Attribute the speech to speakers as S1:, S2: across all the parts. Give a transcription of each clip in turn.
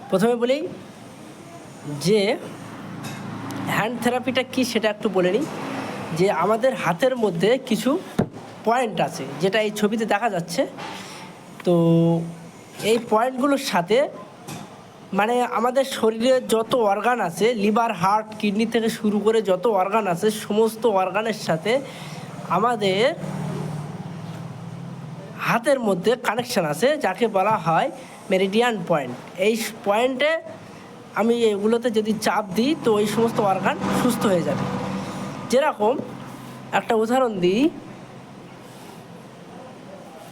S1: প্রথমে বলি যে হ্যান্ড থেরাপিটা কী সেটা একটু বলে নিই। যে আমাদের হাতের মধ্যে কিছু পয়েন্ট আছে, যেটা এই ছবিতে দেখা যাচ্ছে। তো এই পয়েন্টগুলোর সাথে মানে আমাদের শরীরে যত অর্গান আছে, লিভার, হার্ট, কিডনি থেকে শুরু করে যত অর্গান আছে, সমস্ত অর্গানের সাথে আমাদের হাতের মধ্যে কানেকশান আছে, যাকে বলা হয় মেরিডিয়ান পয়েন্ট। এই পয়েন্টে আমি এগুলোতে যদি চাপ দিই তো এই সমস্ত অর্গান সুস্থ হয়ে যাবে। যেরকম একটা উদাহরণ দিই,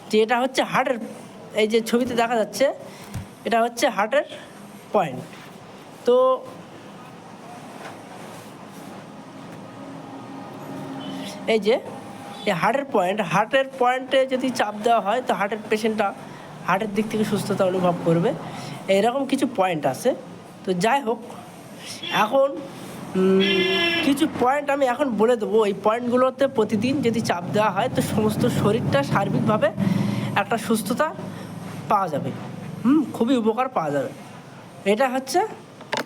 S1: যে এটা হচ্ছে হার্টের, এই যে ছবিতে দেখা যাচ্ছে এটা হচ্ছে হার্টের পয়েন্ট। তো এই যে এই হার্টের পয়েন্টে যদি চাপ দেওয়া হয় তো হার্টের পেশেন্টটা হার্টের দিক থেকে সুস্থতা অনুভব করবে। এইরকম কিছু পয়েন্ট আছে। তো যাই হোক, এখন কিছু পয়েন্ট আমি এখন বলে দেবো। এই পয়েন্টগুলোতে প্রতিদিন যদি চাপ দেওয়া হয় তো সমস্ত শরীরটা সার্বিকভাবে একটা সুস্থতা পাওয়া যাবে, খুবই উপকার পাওয়া যাবে। এটা হচ্ছে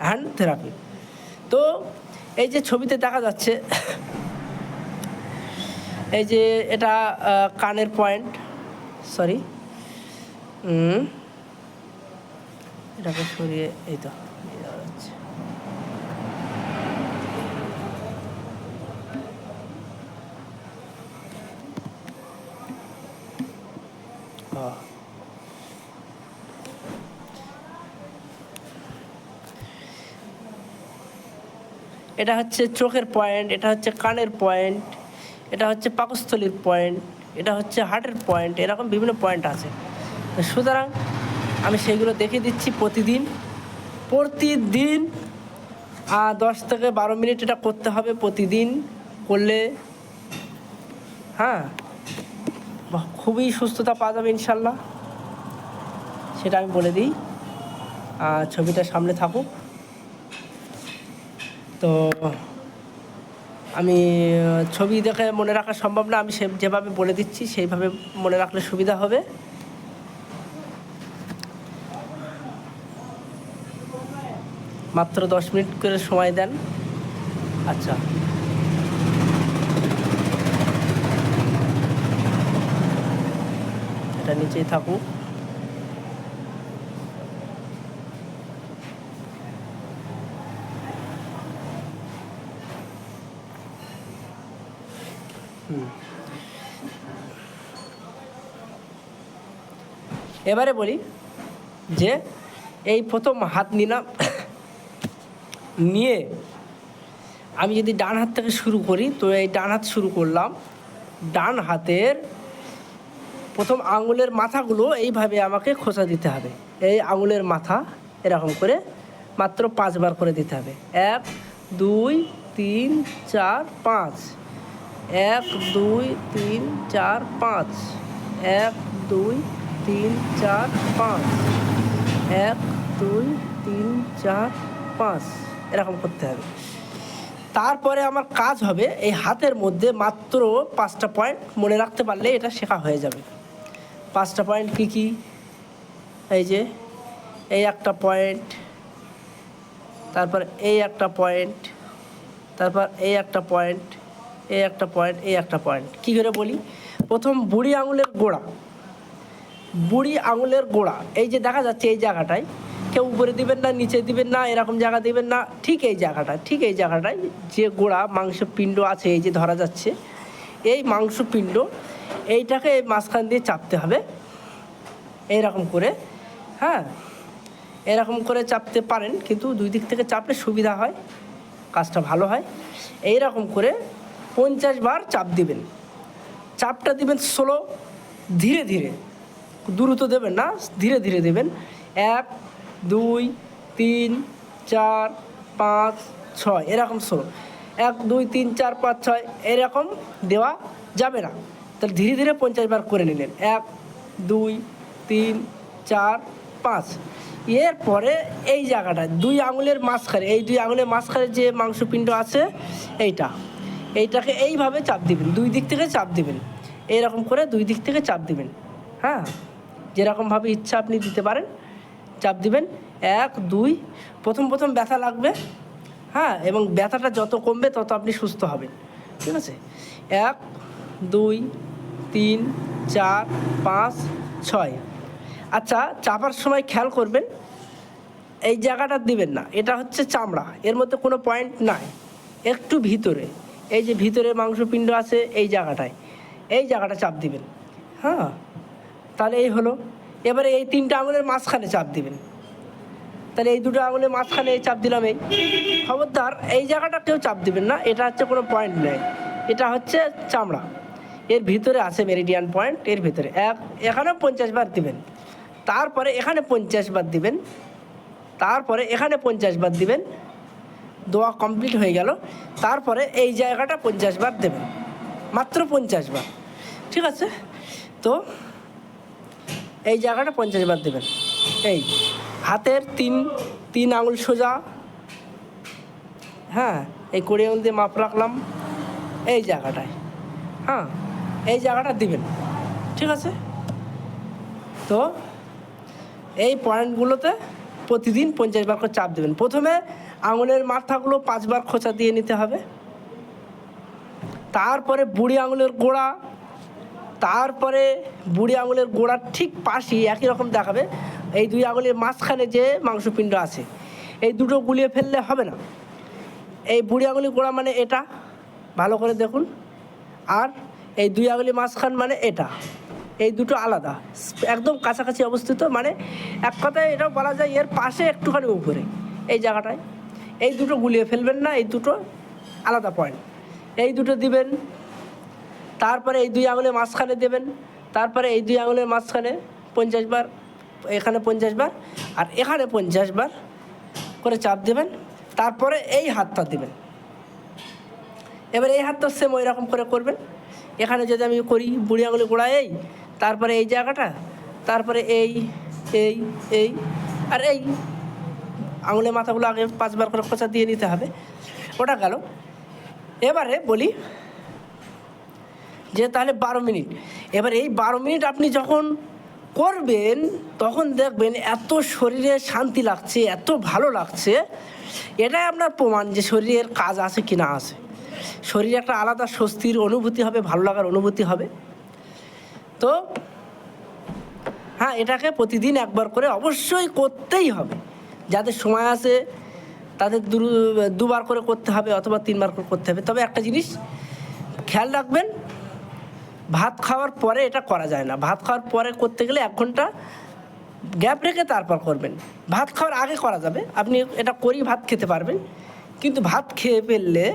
S1: হ্যান্ড থেরাপি। তো এই যে ছবিতে দেখা যাচ্ছে, এই যে এটা কানের পয়েন্ট, সরি এটাকে সরিয়ে এই তো দেওয়া যাচ্ছে। এটা হচ্ছে চোখের পয়েন্ট, এটা হচ্ছে কানের পয়েন্ট, এটা হচ্ছে পাকস্থলীর পয়েন্ট, এটা হচ্ছে হার্টের পয়েন্ট। এরকম বিভিন্ন পয়েন্ট আছে। সুতরাং আমি সেইগুলো দেখিয়ে দিচ্ছি প্রতিদিন 10 থেকে 12 মিনিট এটা করতে হবে। প্রতিদিন করলে খুবই সুস্থতা পাওয়া যাবে ইনশাল্লাহ, সেটা আমি বলে দিই। ছবিটা সামনে থাকুক। তো আমি ছবি দেখে মনে রাখা সম্ভব না, আমি যেভাবে বলে দিচ্ছি সেইভাবে মনে রাখলে সুবিধা হবে। মাত্র 10 মিনিট করে সময় দেন। আচ্ছা, এটা নিচেই থাকুক। এবারে বলি যে এই প্রথম হাত নিলাম, নিয়ে আমি যদি ডান হাত থেকে শুরু করি তো এই ডান হাত শুরু করলাম। ডান হাতের প্রথম আঙুলের মাথাগুলো এইভাবে আমাকে খোঁচা দিতে হবে। এই আঙুলের মাথা এরকম করে মাত্র 5 বার করে দিতে হবে। 1 2 3 4 5, 1 2 3 4 5, 1 2 3 4 5, 1 2 3 4 5, এরকম করতে হবে। তারপরে আমার কাজ হবে এই হাতের মধ্যে মাত্র 5টা পয়েন্ট মনে রাখতে পারলে এটা শেখা হয়ে যাবে। 5টা পয়েন্ট কী কী? এই যে এই একটা পয়েন্ট, তারপর এই একটা পয়েন্ট, তারপর এই একটা পয়েন্ট, এই একটা পয়েন্ট, এই একটা পয়েন্ট। কী করে বলি? প্রথম বুড়ি আঙুলের গোড়া, এই যে দেখা যাচ্ছে এই জায়গাটায়, কেউ উপরে দিবেন না, নিচে দিবেন না, এরকম জায়গা দিবেন না, ঠিক এই জায়গাটায় যে গোড়া মাংসপিণ্ড আছে, এই যে ধরা যাচ্ছে এই মাংসপিণ্ড, এইটাকে এই মাঝখান দিয়ে চাপতে হবে এইরকম করে। এরকম করে চাপতে পারেন, কিন্তু 2 দিক থেকে চাপলে সুবিধা হয়, কাজটা ভালো হয়। এইরকম করে 50 বার চাপ দিবেন। চাপটা দিবেন স্লো, ধীরে ধীরে, দ্রুত দেবেন না, ধীরে ধীরে দেবেন। 1 2 3 4 5 6, এরকম স্লো। 1 2 3 4 5 6 এরকম দেওয়া যাবে না। তাহলে ধীরে ধীরে 50 বার করে নিলেন। 1 2 3 4 5। এরপরে এই জায়গাটা 2 আঙুলের মাঝখানে, এই 2 আঙুলের মাঝখানে যে মাংসপিণ্ড আছে এইটাকে এইভাবে চাপ দিবেন, 2 দিক থেকে চাপ দিবেন, এইরকম করে 2 দিক থেকে চাপ দিবেন। যেরকমভাবে ইচ্ছা আপনি দিতে পারেন, চাপ দিবেন 1 2। প্রথম ব্যথা লাগবে, হ্যাঁ, এবং ব্যথাটা যত কমবে তত আপনি সুস্থ হবেন, ঠিক আছে। 1 2 3 4 5 6। আচ্ছা, চাপার সময় খেয়াল করবেন এই জায়গাটা দিবেন না, এটা হচ্ছে চামড়া, এর মধ্যে কোনো পয়েন্ট নাই, একটু ভিতরে, এই যে ভিতরে মাংসপিণ্ড আছে এই জায়গাটা চাপ দিবেন, হ্যাঁ। তাহলে এই হলো। এবারে এই 3টে আঙুলের মাঝখানে চাপ দিবেন। তাহলে এই 2টো আঙুলের মাঝখানে চাপ দিলাম। এই খবরদার এই জায়গাটা কেউ চাপ দিবেন না, এটা হচ্ছে কোনো পয়েন্ট নেই, এটা হচ্ছে চামড়া, এর ভিতরে আছে মেরিডিয়ান পয়েন্ট, এর ভিতরে এখানে 50 বার দিবেন, তারপরে এখানে 50 বার দিবেন, তারপরে এখানে 50 বার দিবেন। দোয়া কমপ্লিট হয়ে গেল। তারপরে এই জায়গাটা 50 বার দেবেন, মাত্র 50 বার, ঠিক আছে। তো এই জায়গাটা 50 বার দেবেন। এই হাতের তিন আঙুল সোজা, হ্যাঁ, এই 20 আঙুল দিয়ে মাপ রাখলাম এই জায়গাটায়, হ্যাঁ, এই জায়গাটা দিবেন, ঠিক আছে। তো এই পয়েন্টগুলোতে প্রতিদিন 50 বার করে চাপ দেবেন। প্রথমে আঙুলের মাথাগুলো 5 বার খোঁচা দিয়ে নিতে হবে, তারপরে বুড়ি আঙুলের গোড়া, তারপরে বুড়ি আঙুলের গোড়ার ঠিক পাশেই একই রকম দেখাবে এই 2 আঙুলের মাঝখানে যে মাংসপিণ্ড আছে, এই দুটো গুলিয়ে ফেললে হবে না। এই বুড়ি আঙুলের গোড়া মানে এটা, ভালো করে দেখুন, আর এই 2 আঙুলের মাঝখান মানে এটা, এই দুটো আলাদা, একদম কাছাকাছি অবস্থিত, মানে এক কথায় এটাও বলা যায় এর পাশে একটুখানি উপরে এই জায়গাটায়। এই দুটো গুলিয়ে ফেলবেন না, এই দুটো আলাদা পয়েন্ট, এই দুটো দিবেন। তারপরে এই 2 আঙুলের মাঝখানে দেবেন, তারপরে এই 2 আঙুলের মাঝখানে 50 বার, এখানে 50 বার, আর এখানে 50 বার করে চাপ দেবেন। তারপরে এই হাতটা দিবেন। এবার এই হাতটা সেম ওই রকম করে করবেন। এখানে যদি আমি করি বুড়ি আঙুলে গোড়া, এই তারপরে এই জায়গাটা, তারপরে এই এই এই আর এই আঙুলের মাথাগুলো আগে 5 বার করে খোঁচা দিয়ে নিতে হবে, ওটা গেল। এবারে বলি যে তাহলে 12 মিনিট। এবার এই 12 মিনিট আপনি যখন করবেন তখন দেখবেন এত শরীরে শান্তি লাগছে, এত ভালো লাগছে, এটাই আপনার প্রমাণ যে শরীরের কাজ আছে কি না আছে। শরীরে একটা আলাদা স্বস্তির অনুভূতি হবে, ভালো লাগার অনুভূতি হবে। তো হ্যাঁ, এটাকে প্রতিদিন একবার করে অবশ্যই করতেই হবে। যাদের সময় আছে তাদের 2 বার করে করতে হবে অথবা 3 বার করে করতে হবে। তবে একটা জিনিস খেয়াল রাখবেন, ভাত খাওয়ার পরে এটা করা যায় না। ভাত খাওয়ার পরে করতে গেলে 1 ঘন্টা গ্যাপ রেখে তারপর করবেন। ভাত খাওয়ার আগে করা যাবে, আপনি এটা করেই ভাত খেতে পারবেন, কিন্তু ভাত খেয়ে ফেললে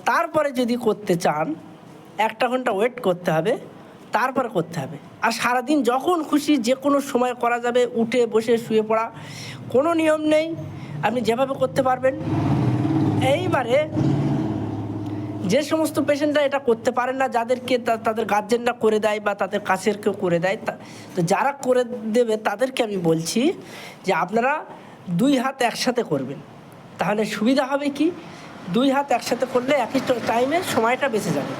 S1: তারপরে যদি করতে চান 1টা ঘন্টা ওয়েট করতে হবে, তারপরে করতে হবে। আর সারাদিন যখন খুশি যে কোনো সময় করা যাবে, উঠে বসে শুয়ে পড়া, কোনো নিয়ম নেই, আপনি যেভাবে করতে পারবেন। এইবারে যে সমস্ত পেশেন্টরা এটা করতে পারেন না, যাদেরকে তাদের গার্জেনরা করে দেয় বা তাদের কাছের কেউ করে দেয়, তো যারা করে দেবে তাদেরকে আমি বলছি যে আপনারা 2 হাত একসাথে করবেন। তাহলে সুবিধা হবে কি, 2 হাত একসাথে করলে একই টাইমে সময়টা বেঁচে যাবে।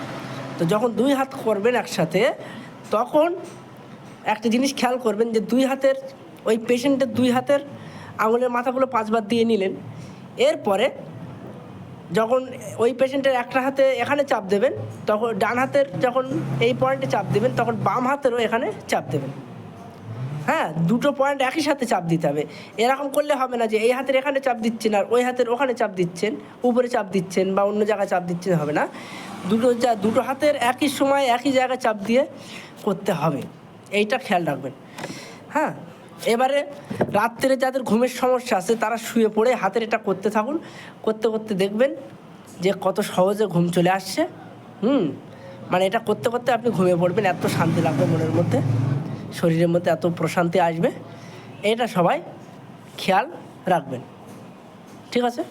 S1: তো যখন 2 হাত করবেন একসাথে, তখন একটা জিনিস খেয়াল করবেন যে 2 হাতের ওই পেশেন্টের 2 হাতের আঙুলের মাথাগুলো 5 বার দিয়ে নিলেন। এরপরে যখন ওই পেশেন্টের একটা হাতে এখানে চাপ দেবেন, তখন ডান হাতের যখন এই পয়েন্টে চাপ দেবেন, তখন বাম হাতেরও এখানে চাপ দেবেন। হ্যাঁ, 2টো পয়েন্ট একই সাথে চাপ দিতে হবে। এরকম করলে হবে না যে এই হাতের এখানে চাপ দিচ্ছেন আর ওই হাতের ওখানে চাপ দিচ্ছেন, উপরে চাপ দিচ্ছেন বা অন্য জায়গায় চাপ দিচ্ছেন, হবে না। দুটো হাতের একই সময় একই জায়গায় চাপ দিয়ে করতে হবে, এইটা খেয়াল রাখবেন। হ্যাঁ, এবারে রাত্রে যাদের ঘুমের সমস্যা আছে তারা শুয়ে পড়ে হাতের এটা করতে থাকুন, করতে করতে দেখবেন যে কত সহজে ঘুম চলে আসছে। মানে এটা করতে করতে আপনি ঘুমিয়ে পড়বেন, এত শান্তি লাগবে মনের মধ্যে, শরীরের মধ্যে এত প্রশান্তি আসবে। এটা সবাই খেয়াল রাখবেন, ঠিক আছে।